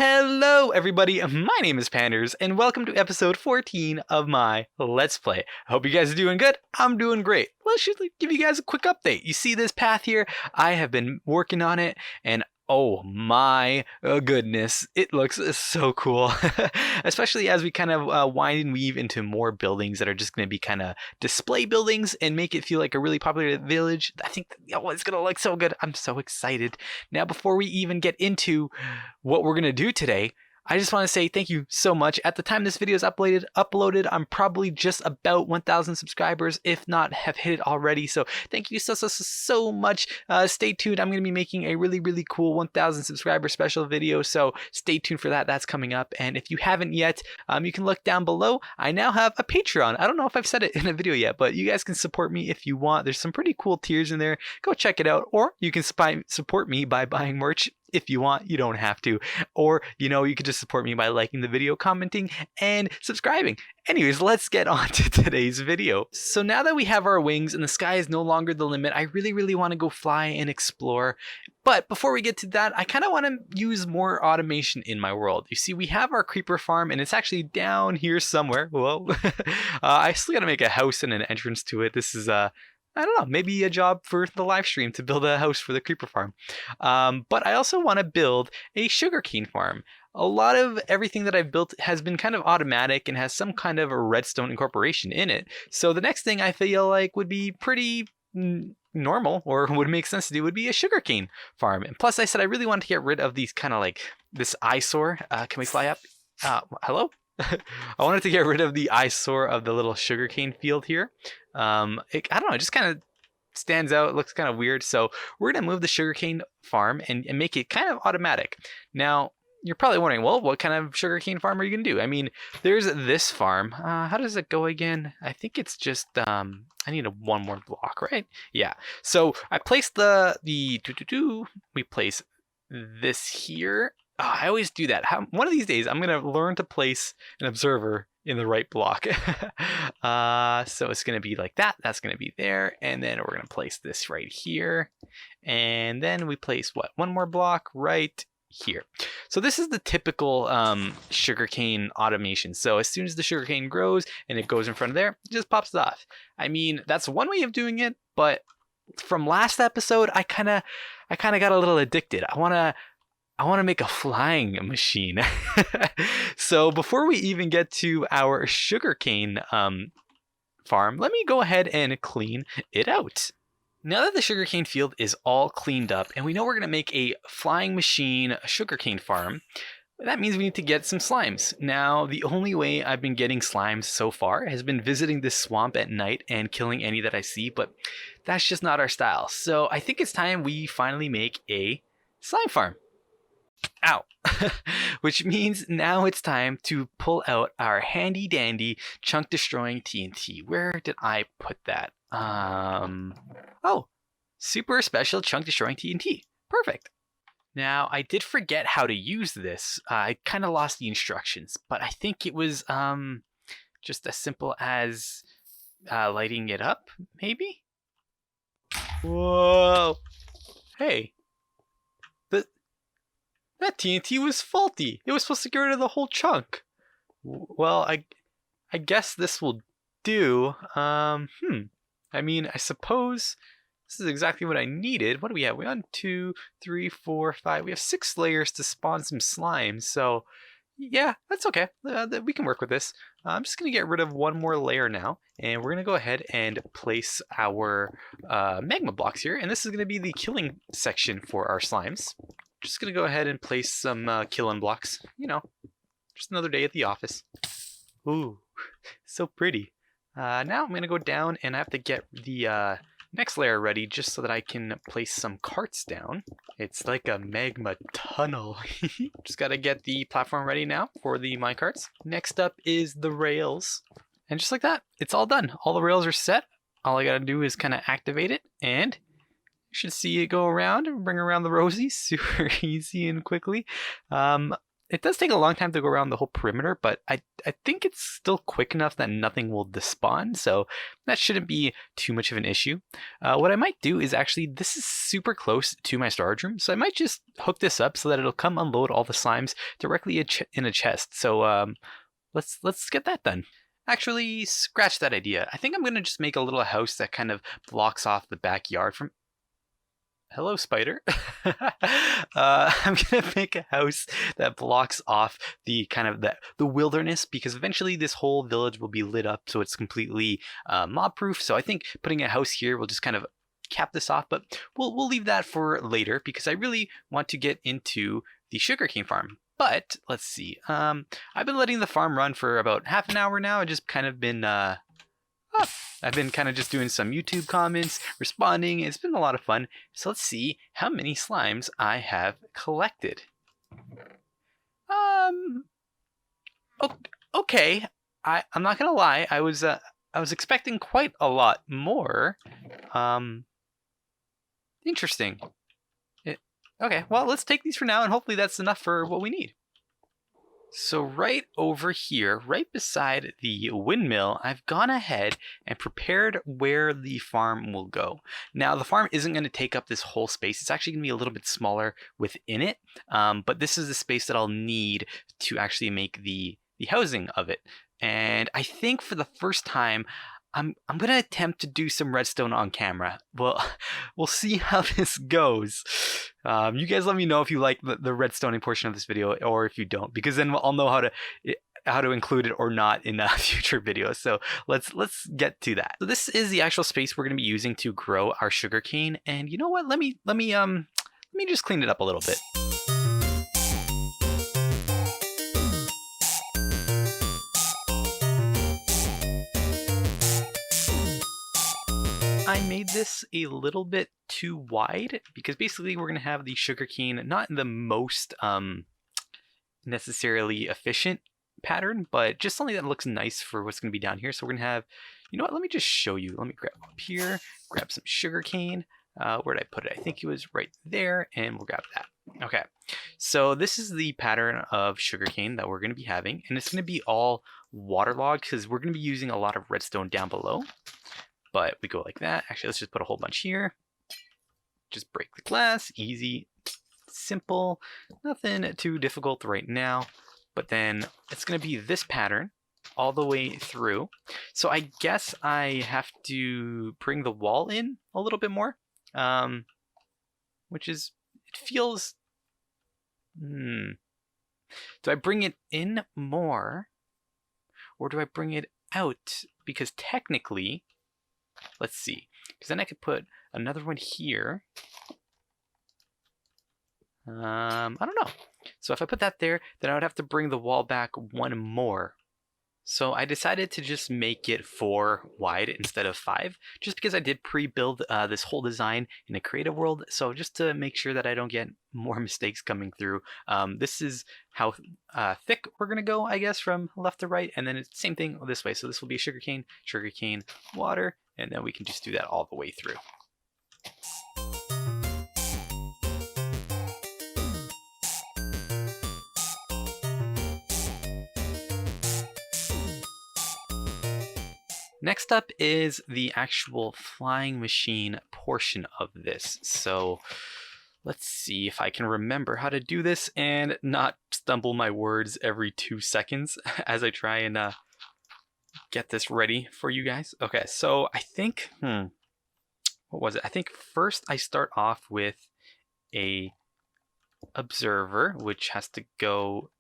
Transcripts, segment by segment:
Hello everybody, my name is Pandursz, and welcome to episode 14 of my Let's Play. I hope you guys are doing good. I'm doing great. Let's just give you guys a quick update. You see this path here? I have been working on it, and oh my goodness, it looks so cool. Especially as we kind of wind and weave into more buildings that are just going to be kind of display buildings and make it feel like a really popular village. I think it's going to look so good. I'm so excited. Now, before we even get into what we're going to do today, I just want to say thank you so much. At the time this video is uploaded, I'm probably just about 1,000 subscribers, if not have hit it already. So thank you so much. Stay tuned. I'm going to be making a really cool 1,000 subscriber special video. So stay tuned for that. That's coming up. And if you haven't yet, you can look down below. I now have a Patreon. I don't know if I've said it in a video yet, but you guys can support me if you want. There's some pretty cool tiers in there. Go check it out. Or you can support me by buying merch. If you want, you don't have to. Or, you could just support me by liking the video, commenting, and subscribing. Anyways, let's get on to today's video. So now that we have our wings and the sky is no longer the limit, I really want to go fly and explore. But before we get to that, I kind of want to use more automation in my world. You see, we have our creeper farm, and it's actually down here somewhere. Whoa. I still got to make a house and an entrance to it. This is I don't know, maybe a job for the live stream to build a house for the creeper farm. But I also want to build a sugarcane farm. A lot of everything that I've built has been kind of automatic and has some kind of a redstone incorporation in it. So the next thing I feel like would be pretty normal, or would make sense to do, would be a sugarcane farm. And plus I said I really wanted to get rid of these kind of like this eyesore. Can we fly up? Hello? I wanted to get rid of the eyesore of the little sugarcane field here. I don't know, it just kind of stands out. It looks kind of weird. So we're going to move the sugarcane farm and make it kind of automatic. Now, you're probably wondering, well, what kind of sugarcane farm are you going to do? I mean, there's this farm. How does it go again? I think it's just, I need one more block, right? Yeah. So I placed we place this here. Oh, I always do that. One of these days, I'm going to learn to place an observer in the right block. So it's going to be like that. That's going to be there. And then we're going to place this right here. And then we place what? One more block right here. So this is the typical sugarcane automation. So as soon as the sugarcane grows and it goes in front of there, it just pops it off. I mean, that's one way of doing it. But from last episode, I kind of got a little addicted. I want to make a flying machine. So before we even get to our sugarcane farm, let me go ahead and clean it out. Now that the sugarcane field is all cleaned up and we know we're going to make a flying machine sugarcane farm, that means we need to get some slimes. Now, the only way I've been getting slimes so far has been visiting this swamp at night and killing any that I see, but that's just not our style. So I think it's time we finally make a slime farm. Ow. Which means now it's time to pull out our handy dandy chunk destroying TNT. Where did I put that? Oh, super special chunk destroying TNT. Perfect. Now I did forget how to use this. I kind of lost the instructions, but I think it was just as simple as lighting it up, maybe? Whoa. Hey. That TNT was faulty. It was supposed to get rid of the whole chunk. Well, I guess this will do. I mean, I suppose this is exactly what I needed. What do we have? We have 1, 2, 3, 4, 5. We have 6 layers to spawn some slime. So, yeah, that's okay. We can work with this. I'm just going to get rid of one more layer now. And we're going to go ahead and place our magma blocks here. And this is going to be the killing section for our slimes. Just gonna go ahead and place some killing blocks. Just another day at the office. Ooh, so pretty. Now I'm gonna go down and I have to get the next layer ready just so that I can place some carts down. It's like a magma tunnel. Just gotta get the platform ready now for the minecarts. Next up is the rails. And just like that, it's all done. All the rails are set. All I gotta do is kind of activate it, and you should see it go around and bring around the rosies super easy and quickly. it does take a long time to go around the whole perimeter, but I think it's still quick enough that nothing will despawn, so that shouldn't be too much of an issue. What I might do is actually, this is super close to my storage room, so I might just hook this up so that it'll come unload all the slimes directly in a chest. So let's get that done. Actually, scratch that idea. I think I'm gonna just make a little house that kind of blocks off the backyard from... Hello, spider. I'm gonna make a house that blocks off the kind of the wilderness, because eventually this whole village will be lit up, so it's completely mob proof. So I think putting a house here will just kind of cap this off, but we'll leave that for later because I really want to get into the sugarcane farm. But let's see. I've been letting the farm run for about half an hour now. I've just kind of been I've been kind of just doing some YouTube comments, responding. It's been a lot of fun. So let's see how many slimes I have collected. Okay. I'm not gonna lie. I was expecting quite a lot more. Interesting. Okay, well, let's take these for now, and hopefully that's enough for what we need. So right over here, right beside the windmill, I've gone ahead and prepared where the farm will go. Now, the farm isn't going to take up this whole space. It's actually going to be a little bit smaller within it, but this is the space that I'll need to actually make the housing of it. And I think for the first time, I'm gonna attempt to do some redstone on camera. Well, we'll see how this goes. You guys let me know if you like the redstoning portion of this video, or if you don't, because then I'll know how to include it or not in future videos. So let's get to that. So this is the actual space we're gonna be using to grow our sugarcane. And you know what? Let me just clean it up a little bit. I made this a little bit too wide because basically we're going to have the sugarcane not in the most necessarily efficient pattern, but just something that looks nice for what's going to be down here. So we're going to have, you know what, let me just show you. Let me grab up here, grab some sugarcane. Where did I put it? I think it was right there, and we'll grab that. Okay, so this is the pattern of sugarcane that we're going to be having, and it's going to be all waterlogged because we're going to be using a lot of redstone down below. But we go like that. Actually, let's just put a whole bunch here. Just break the glass. Easy, simple, nothing too difficult right now. But then it's going to be this pattern all the way through. So I guess I have to bring the wall in a little bit more, which is, it feels, do I bring it in more or do I bring it out? Because technically, let's see, because then I could put another one here. I don't know. So if I put that there, then I would have to bring the wall back one more. So I decided to just make it 4 wide instead of 5, just because I did pre-build this whole design in a creative world. So just to make sure that I don't get more mistakes coming through. This is how thick we're gonna go, I guess, from left to right, and then it's the same thing this way. So this will be sugarcane, water, and then we can just do that all the way through. Next up is the actual flying machine portion of this. So let's see if I can remember how to do this and not stumble my words every 2 seconds as I try and get this ready for you guys. Okay, so I think, what was it? I think first I start off with a observer, which has to go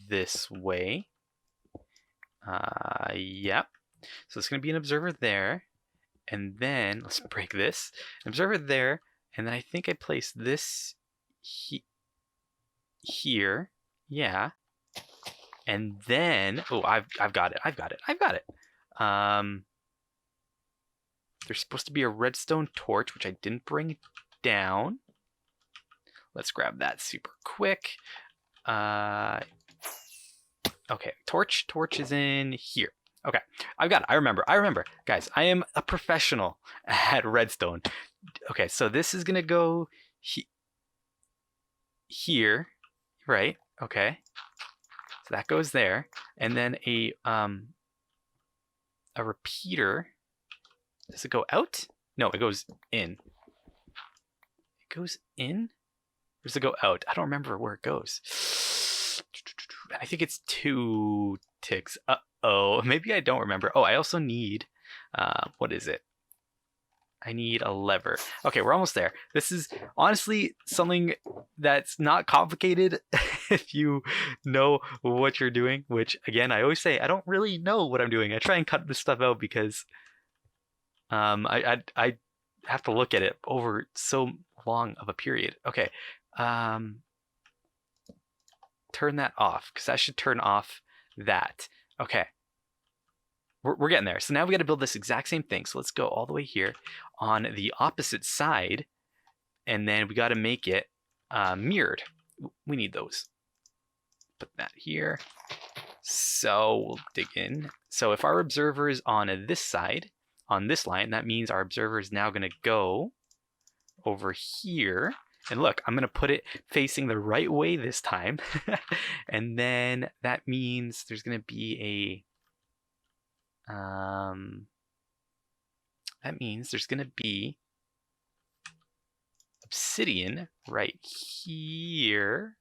this way. Yep. So it's going to be an observer there, and then let's break this. An observer there, and then I think I place this here. Yeah. And then, oh, I've got it. There's supposed to be a redstone torch, which I didn't bring down. Let's grab that super quick. Okay, torch is in here. Okay, I've got it. I remember. Guys, I am a professional at redstone. Okay, so this is gonna go here, right? Okay. So that goes there. And then a repeater. Does it go out? No, it goes in. It goes in? Or does it go out? I don't remember where it goes. I think it's 2 ticks. Uh-oh. Maybe I don't remember. Oh, I also need... what is it? I need a lever. Okay, we're almost there. This is honestly something that's not complicated if you know what you're doing, which, again, I always say I don't really know what I'm doing. I try and cut this stuff out because I have to look at it over so long of a period. Okay, turn that off, because that should turn off that. Okay. We're getting there. So now we got to build this exact same thing. So let's go all the way here on the opposite side. And then we got to make it mirrored. We need those. Put that here. So we'll dig in. So if our observer is on this side, on this line, that means our observer is now going to go over here. And look, I'm going to put it facing the right way this time. And then that means there's going to be that means there's going to be obsidian right here.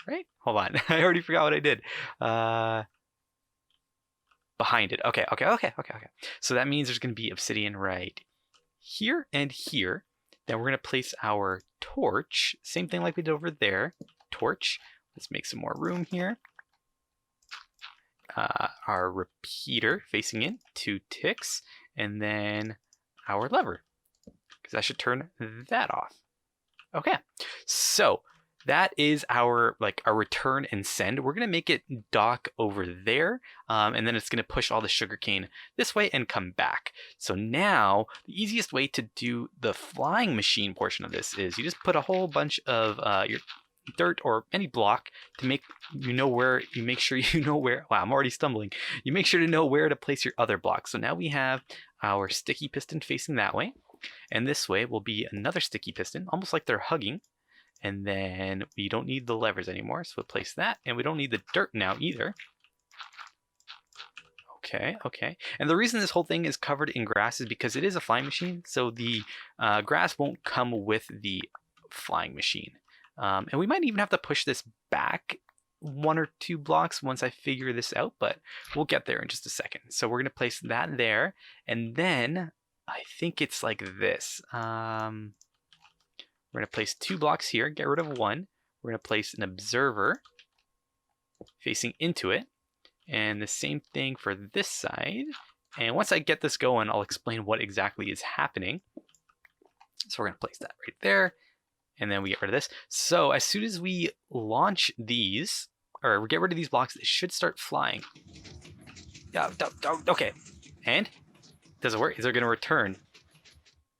Right? Hold on. I already forgot what I did. Behind it. Okay. So that means there's going to be obsidian right here and here. Then we're going to place our torch. Same thing like we did over there. Torch. Let's make some more room here. Our repeater facing in, 2 ticks, and then our lever, because I should turn that off. Okay, so that is our return and send. We're gonna make it dock over there, and then it's gonna push all the sugarcane this way and come back. So now the easiest way to do the flying machine portion of this is you just put a whole bunch of your dirt or any block to make make sure you know where. Wow, I'm already stumbling. You make sure to know where to place your other blocks. So now we have our sticky piston facing that way, and this way will be another sticky piston, almost like they're hugging. And then we don't need the levers anymore, so we'll place that, and we don't need the dirt now either. Okay. And the reason this whole thing is covered in grass is because it is a flying machine, so the grass won't come with the flying machine. And we might even have to push this back 1 or 2 blocks once I figure this out, but we'll get there in just a second. So we're going to place that there, and then I think it's like this. We're going to place 2 blocks here, get rid of 1. We're going to place an observer facing into it, and the same thing for this side. And once I get this going, I'll explain what exactly is happening. So we're going to place that right there. And then we get rid of this. So as soon as we launch these, or we get rid of these blocks, they should start flying. Okay. And? Does it work? Is it going to return?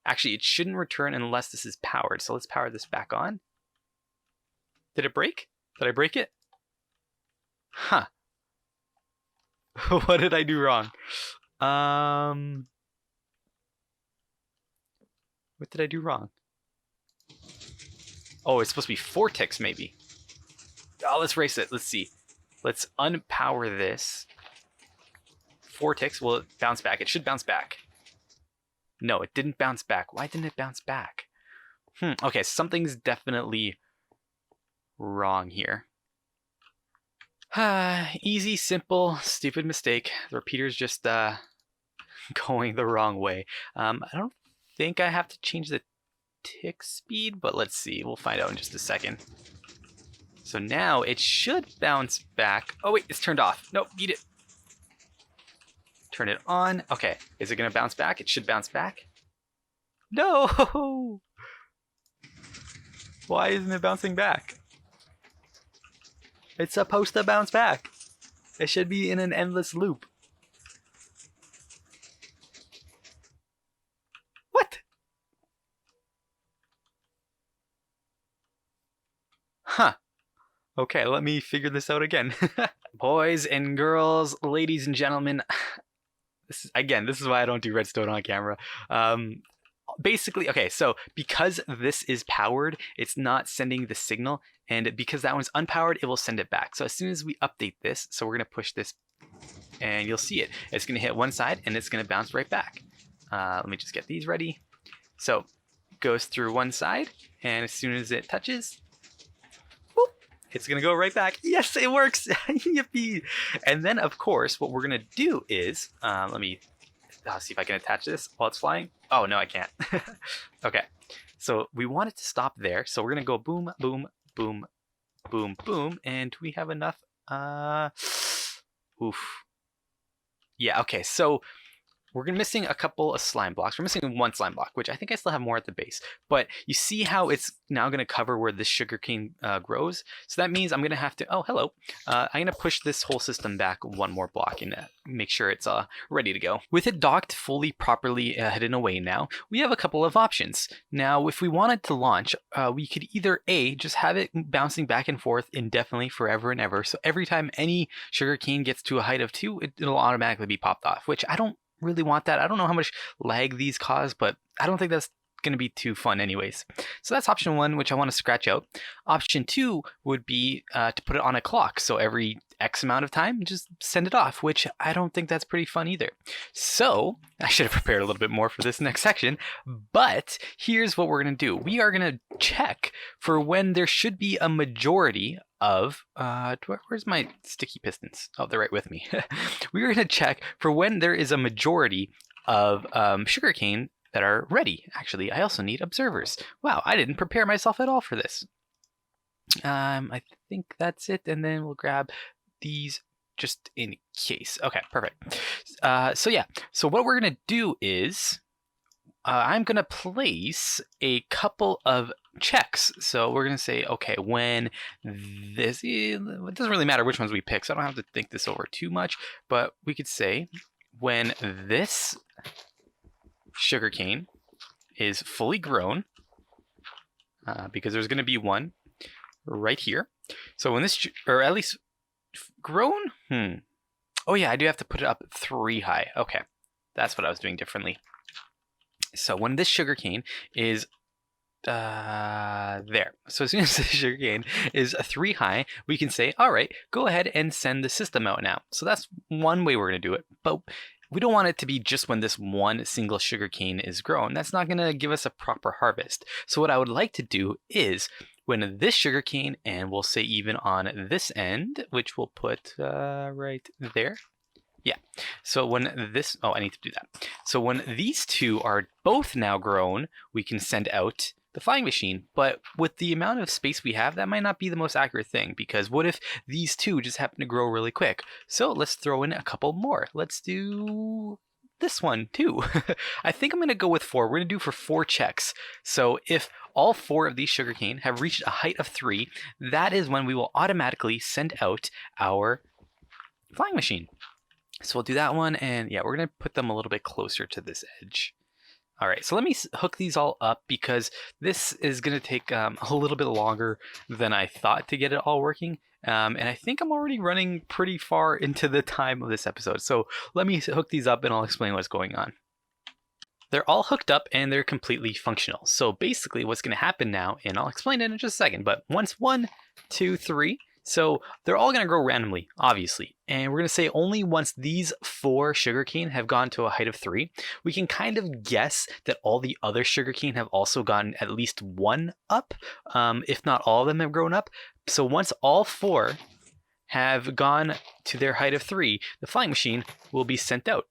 Actually, it shouldn't return unless this is powered. So let's power this back on. Did it break? Did I break it? Huh. What did I do wrong? What did I do wrong? Oh, it's supposed to be 4 ticks, maybe. Oh, let's race it. Let's see. Let's unpower this. 4 ticks. Will it bounce back? It should bounce back. No, it didn't bounce back. Why didn't it bounce back? Okay, something's definitely wrong here. Easy, simple, stupid mistake. The repeater's just going the wrong way. I don't think I have to change the tick speed, but let's see. We'll find out in just a second. So now it should bounce back. Oh wait, it's turned off. Nope, eat it. Turn it on. Okay, is it gonna bounce back? It should bounce back. No! Why isn't it bouncing back? It's supposed to bounce back. It should be in an endless loop. What? Huh. Okay, let me figure this out again. Boys and girls, ladies and gentlemen, this is why I don't do redstone on camera. basically, okay, so because this is powered, it's not sending the signal, and because that one's unpowered, it will send it back. So as soon as we update this, so we're gonna push this, and you'll see it. It's gonna hit one side, and it's gonna bounce right back. Let me just get these ready. So goes through one side, and as soon as it touches, whoop, it's gonna go right back. Yes, it works. Yippee! And then of course, what we're gonna do is, let me see if I can attach this while it's flying. Oh no, I can't. Okay, so we want it to stop there, so we're gonna go boom, boom, boom, boom, boom, and we have enough. Oof. Yeah. Okay, so we're missing a couple of slime blocks. We're missing one slime block, which I think I still have more at the base. But you see how it's now going to cover where this sugarcane grows? So that means I'm going to have to, oh, hello. I'm going to push this whole system back one more block and make sure it's ready to go. With it docked fully properly hidden away now, we have a couple of options. Now, if we wanted to launch, we could either A, just have it bouncing back and forth indefinitely forever and ever. So every time any sugarcane gets to a height of 2, it'll automatically be popped off, which I don't really want that. I don't know how much lag these cause, but I don't think that's going to be too fun anyways. So that's option 1, which I want to scratch out. Option 2 would be to put it on a clock. So every X amount of time, just send it off, which I don't think that's pretty fun either. So I should have prepared a little bit more for this next section, but here's what we're going to do. We are going to check for when there should be a majority of, where's my sticky pistons? Oh, they're right with me. We're going to check for when there is a majority of sugarcane that are ready. Actually, I also need observers. Wow, I didn't prepare myself at all for this. I think that's it, and then we'll grab these just in case. Okay, perfect. So yeah, so what we're going to do is I'm going to place a couple of checks. So we're going to say, okay, when this, it doesn't really matter which ones we pick, so I don't have to think this over too much, but we could say when this sugarcane is fully grown, because there's going to be one right here. So when this, or at least grown? Oh yeah, I do have to put it up 3 high. Okay, that's what I was doing differently. So when this sugarcane is there, so as soon as the sugarcane is 3 high, we can say, all right, go ahead and send the system out now. So that's one way we're going to do it, but we don't want it to be just when this one single sugarcane is grown. That's not going to give us a proper harvest. So what I would like to do is when this sugarcane, and we'll say even on this end, which we'll put right there. Yeah, so when this, oh, I need to do that. So when these two are both now grown, we can send out the flying machine. But with the amount of space we have, that might not be the most accurate thing, because what if these two just happen to grow really quick? So let's throw in a couple more. Let's do this one too. I think I'm going to go with 4. We're going to do for 4 checks. So if all 4 of these sugarcane have reached a height of 3, that is when we will automatically send out our flying machine. So we'll do that one, and yeah, we're going to put them a little bit closer to this edge. All right, so let me hook these all up, because this is going to take a little bit longer than I thought to get it all working. And I think I'm already running pretty far into the time of this episode. So let me hook these up and I'll explain what's going on. They're all hooked up and they're completely functional. So basically what's going to happen now, and I'll explain it in just a second, but once 1, 2, 3, so they're all going to grow randomly, obviously. And we're going to say only once these 4 sugarcane have gone to a height of 3, we can kind of guess that all the other sugarcane have also gotten at least 1 up, if not all of them have grown up. So once all 4 have gone to their height of 3, the flying machine will be sent out.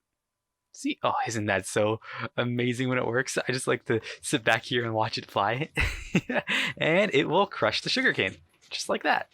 See, oh, isn't that so amazing when it works? I just like to sit back here and watch it fly. And it will crush the sugarcane, just like that.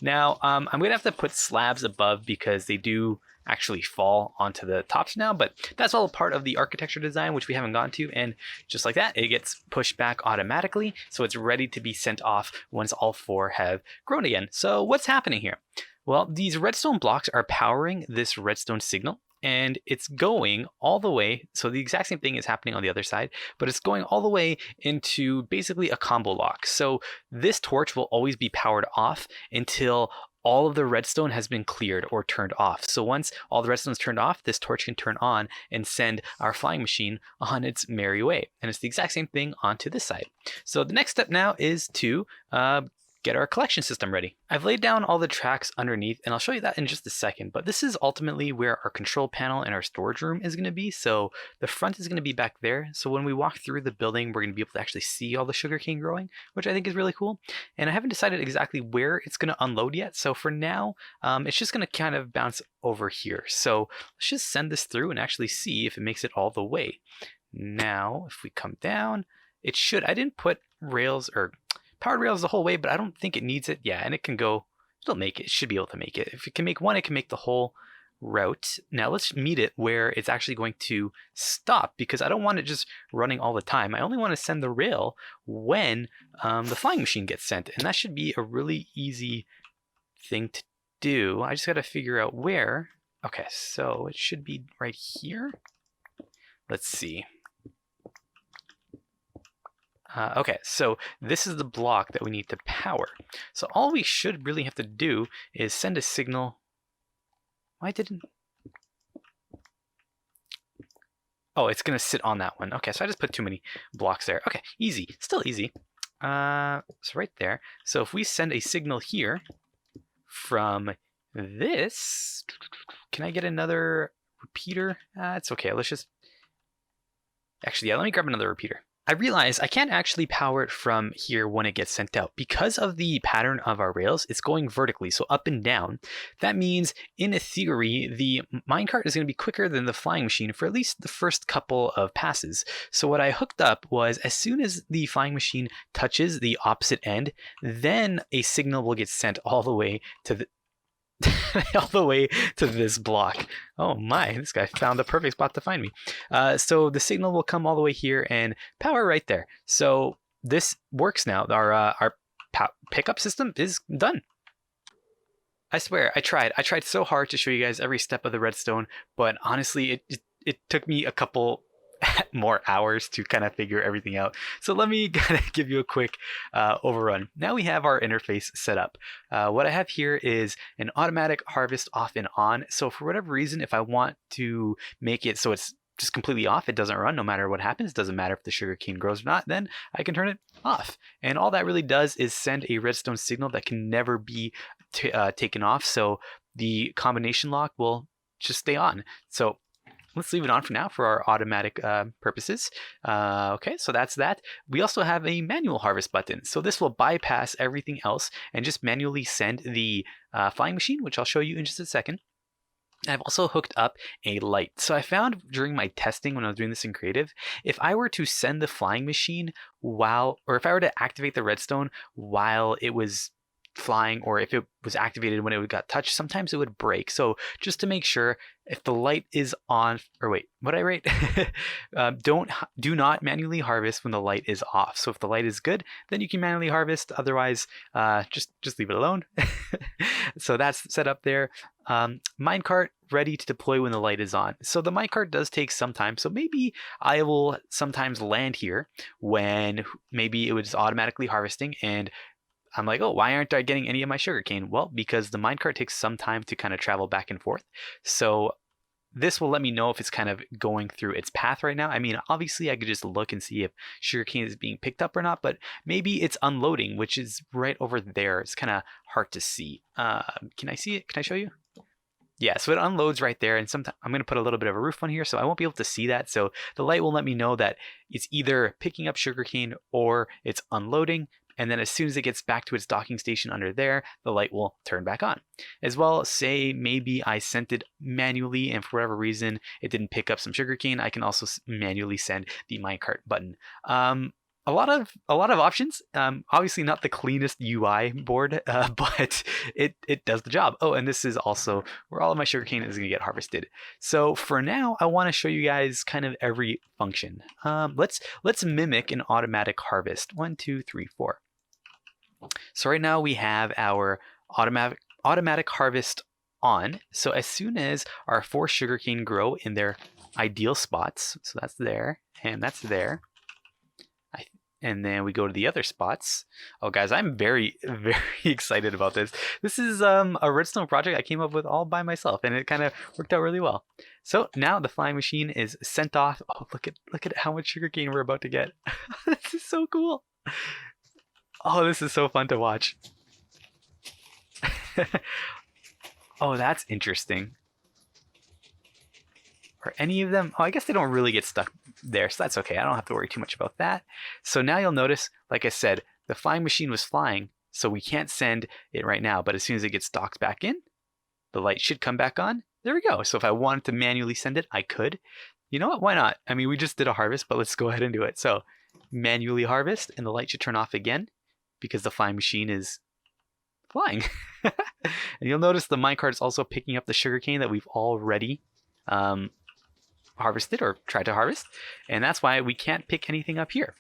Now, I'm going to have to put slabs above because they do actually fall onto the tops now, but that's all a part of the architecture design, which we haven't gone to. And just like that, it gets pushed back automatically. So it's ready to be sent off once all 4 have grown again. So what's happening here? Well, these redstone blocks are powering this redstone signal. and it's going all the way. So the exact same thing is happening on the other side, but it's going all the way into basically a combo lock. So this torch will always be powered off until all of the redstone has been cleared or turned off. So once all the redstone is turned off, this torch can turn on and send our flying machine on its merry way. And it's the exact same thing onto this side. So the next step now is to get our collection system ready. I've laid down all the tracks underneath, and I'll show you that in just a second, but this is ultimately where our control panel and our storage room is going to be. So the front is going to be back there. So when we walk through the building, we're going to be able to actually see all the sugarcane growing, which I think is really cool. And I haven't decided exactly where it's going to unload yet. So for now, it's just going to kind of bounce over here. So let's just send this through and actually see if it makes it all the way. Now, if we come down, it should, I didn't put rails or powered rails the whole way, but I don't think it needs it. Yeah, and it can go, it'll make it, should be able to make it. If it can make one, it can make the whole route. Now let's meet it where it's actually going to stop, because I don't want it just running all the time. I only want to send the rail when the flying machine gets sent, and that should be a really easy thing to do. I just got to figure out where. Okay, so it should be right here. Let's see. Okay, so this is the block that we need to power. So all we should really have to do is send a signal. Why didn't... Oh, it's going to sit on that one. Okay, so I just put too many blocks there. Okay, easy. Still easy. So right there. So if we send a signal here from this... Can I get another repeater? It's okay. Let's just... Actually, yeah, let me grab another repeater. I realize I can't actually power it from here when it gets sent out. Because of the pattern of our rails, it's going vertically, so up and down. That means, in theory, the minecart is going to be quicker than the flying machine for at least the first couple of passes. So what I hooked up was, as soon as the flying machine touches the opposite end, then a signal will get sent all the way to the all the way to this block. Oh my, this guy found the perfect spot to find me. So the signal will come all the way here and power right there. So this works now. Our pickup system is done. I swear, I tried so hard to show you guys every step of the redstone, but honestly, it took me a couple more hours to kind of figure everything out. So let me kind of give you a quick overrun. Now we have our interface set up. What I have here is an automatic harvest off and on. So for whatever reason, if I want to make it so it's just completely off, it doesn't run no matter what happens, doesn't matter if the sugarcane grows or not, then I can turn it off. And all that really does is send a redstone signal that can never be taken off. So the combination lock will just stay on. So let's leave it on for now for our automatic purposes. Okay, so that's that. We also have a manual harvest button. So this will bypass everything else and just manually send the flying machine, which I'll show you in just a second. I've also hooked up a light. So I found during my testing when I was doing this in creative, if I were to send the flying machine or if I were to activate the redstone while it was flying, or if it was activated when it got touched, sometimes it would break. So just to make sure, if the light is on, or wait, what I write? Do not manually harvest when the light is off. So if the light is good, then you can manually harvest. Otherwise, just leave it alone. So that's set up there. Minecart ready to deploy when the light is on. So the minecart does take some time. So maybe I will sometimes land here when maybe it was automatically harvesting, and I'm like, oh, why aren't I getting any of my sugarcane? Well, because the minecart takes some time to kind of travel back and forth. So this will let me know if it's kind of going through its path right now. I mean, obviously I could just look and see if sugarcane is being picked up or not, but maybe it's unloading, which is right over there. It's kind of hard to see. Can I see it? Can I show you? Yeah, so it unloads right there, and sometimes I'm going to put a little bit of a roof on here, so I won't be able to see that. So the light will let me know that it's either picking up sugarcane or it's unloading. And then as soon as it gets back to its docking station under there, the light will turn back on. As well, say maybe I sent it manually and for whatever reason it didn't pick up some sugarcane, I can also manually send the minecart button. A lot of options. Obviously not the cleanest UI board, but it does the job. Oh, and this is also where all of my sugarcane is going to get harvested. So for now, I want to show you guys kind of every function. Let's mimic an automatic harvest. 1, 2, 3, 4. So right now we have our automatic harvest on. So as soon as our 4 sugarcane grow in their ideal spots, so that's there and that's there, and then we go to the other spots. Oh guys, I'm very, very excited about this. This is a redstone project I came up with all by myself, and it kind of worked out really well. So now the flying machine is sent off. Oh, look at how much sugarcane we're about to get. This is so cool. Oh, this is so fun to watch. Oh, that's interesting. Are any of them? Oh, I guess they don't really get stuck there, so that's okay. I don't have to worry too much about that. So now you'll notice, like I said, the flying machine was flying, so we can't send it right now. But as soon as it gets docked back in, the light should come back on. There we go. So if I wanted to manually send it, I could. You know what? Why not? I mean, we just did a harvest, but let's go ahead and do it. So manually harvest, and the light should turn off again because the flying machine is flying. And you'll notice the minecart is also picking up the sugarcane that we've already harvested or tried to harvest, and that's why we can't pick anything up here.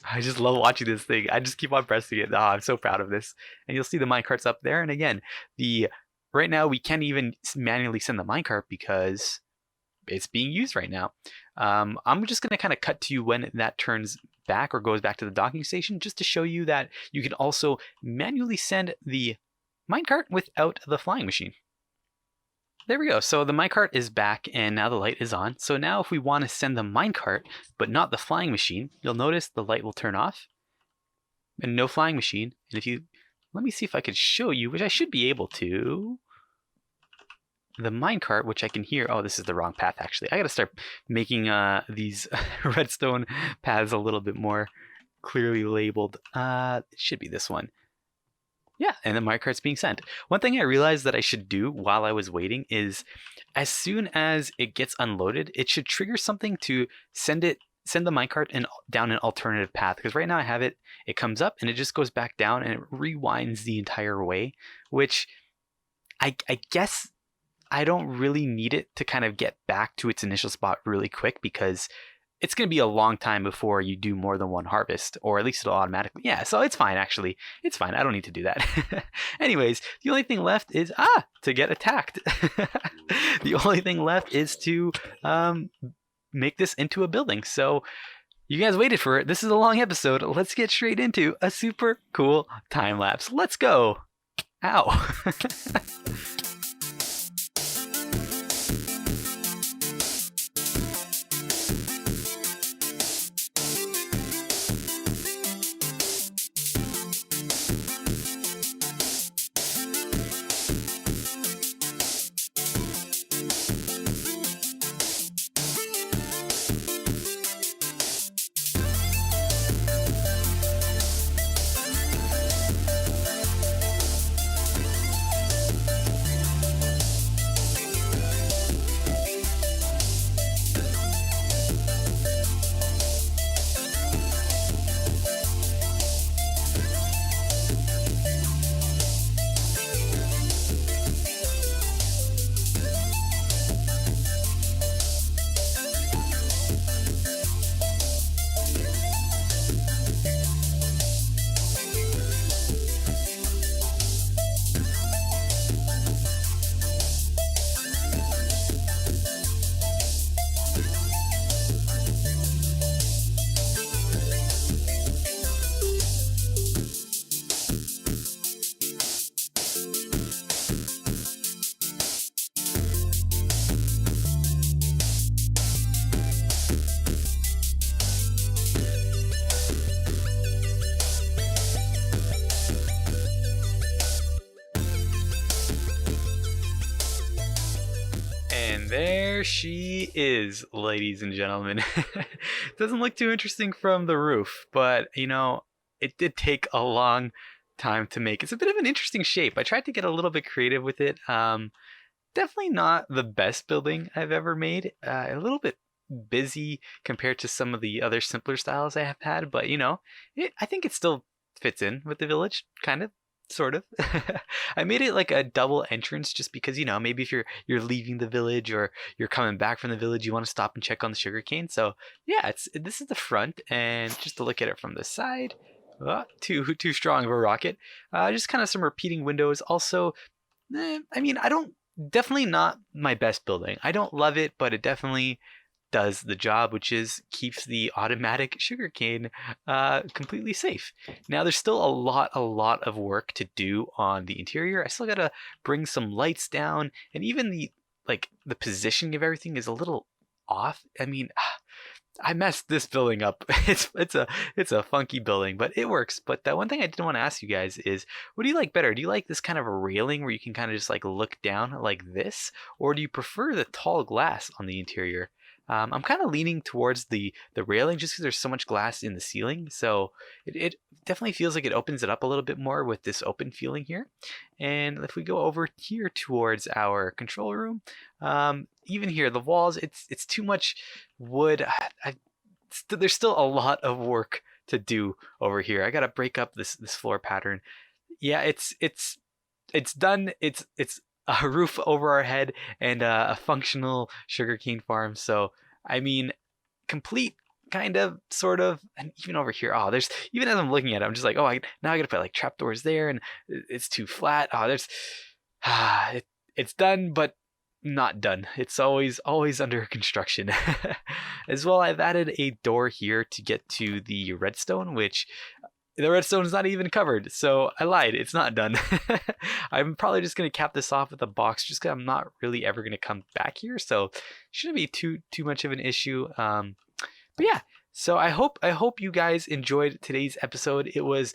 I just love watching this thing. I just keep on pressing it. Oh, I'm so proud of this. And you'll see the minecarts up there. And again, right now we can't even manually send the minecart because it's being used right now. I'm just going to kind of cut to you when that turns back or goes back to the docking station, just to show you that you can also manually send the minecart without the flying machine. There we go. So the minecart is back and now the light is on. So now if we want to send the minecart but not the flying machine, you'll notice the light will turn off and no flying machine. And if you, let me see if I could show you, which I should be able to, the minecart, which I can hear. Oh, this is the wrong path actually. I got to start making these redstone paths a little bit more clearly labeled. It should be this one. Yeah, and the minecart's being sent. One thing I realized that I should do while I was waiting is, as soon as it gets unloaded, it should trigger something to send the minecart down an alternative path. Because right now I have it comes up and it just goes back down and it rewinds the entire way, which I guess I don't really need it to kind of get back to its initial spot really quick, because it's going to be a long time before you do more than one harvest, or at least it'll automatically. Yeah, so it's fine, actually. It's fine. I don't need to do that. Anyways, the only thing left is, to get attacked. The only thing left is to make this into a building. So you guys waited for it. This is a long episode. Let's get straight into a super cool time lapse. Let's go. Ow. There she is, ladies and gentlemen. Doesn't look too interesting from the roof, but you know, it did take a long time to make. It's a bit of an interesting shape. I tried to get a little bit creative with it. Definitely not the best building I've ever made. A little bit busy compared to some of the other simpler styles I have had, but you know, I think it still fits in with the village, kind of. Sort of. I made it like a double entrance just because, you know, maybe if you're leaving the village or you're coming back from the village, you want to stop and check on the sugarcane. So yeah, this is the front, and just to look at it from the side, too strong of a rocket. Just kind of some repeating windows. Also, I mean, I don't, definitely not my best building. I don't love it, but it definitely does the job, which is keeps the automatic sugarcane completely safe. Now there's still a lot of work to do on the interior. I still gotta bring some lights down, and even the positioning of everything is a little off. I mean, I messed this building up. It's a funky building, but it works. But the one thing I did want to ask you guys is, what do you like better? Do you like this kind of a railing where you can kind of just like look down like this, or do you prefer the tall glass on the interior? I'm kind of leaning towards the railing just because there's so much glass in the ceiling. So it definitely feels like it opens it up a little bit more with this open feeling here. And if we go over here towards our control room, even here the walls, it's too much wood. There's still a lot of work to do over here. I gotta break up this floor pattern. Yeah, it's done. It's a roof over our head and a functional sugarcane farm. So I mean, complete, kind of, sort of. And even over here, oh, there's, even as I'm looking at it, I'm just like, oh, now I gotta put like trapdoors there, and it's too flat. Oh, there's it's done, but not done. It's always under construction. As well, I've added a door here to get to the redstone, which the redstone is not even covered, so I lied. It's not done. I'm probably just gonna cap this off with a box, just because I'm not really ever gonna come back here, so shouldn't be too much of an issue. But yeah, so I hope you guys enjoyed today's episode. It was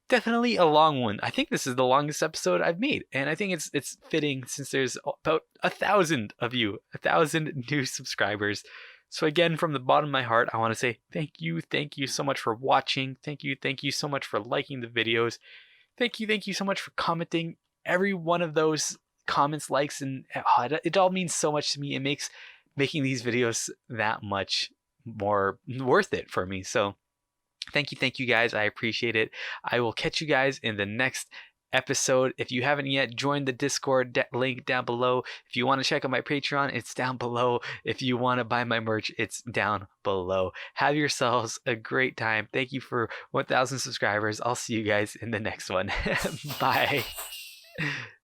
definitely a long one. I think this is the longest episode I've made, and I think it's fitting since there's about 1,000 of you, 1,000 new subscribers. So again, from the bottom of my heart, I want to say thank you so much for watching. Thank you so much for liking the videos. Thank you so much for commenting. Every one of those comments, likes, and it all means so much to me. It makes making these videos that much more worth it for me. So thank you guys. I appreciate it. I will catch you guys in the next episode. If you haven't yet, join the Discord link down below. If you want to check out my Patreon, it's down below. If you want to buy my merch, it's down below. Have yourselves a great time. Thank you for 1,000 subscribers. I'll see you guys in the next one. Bye.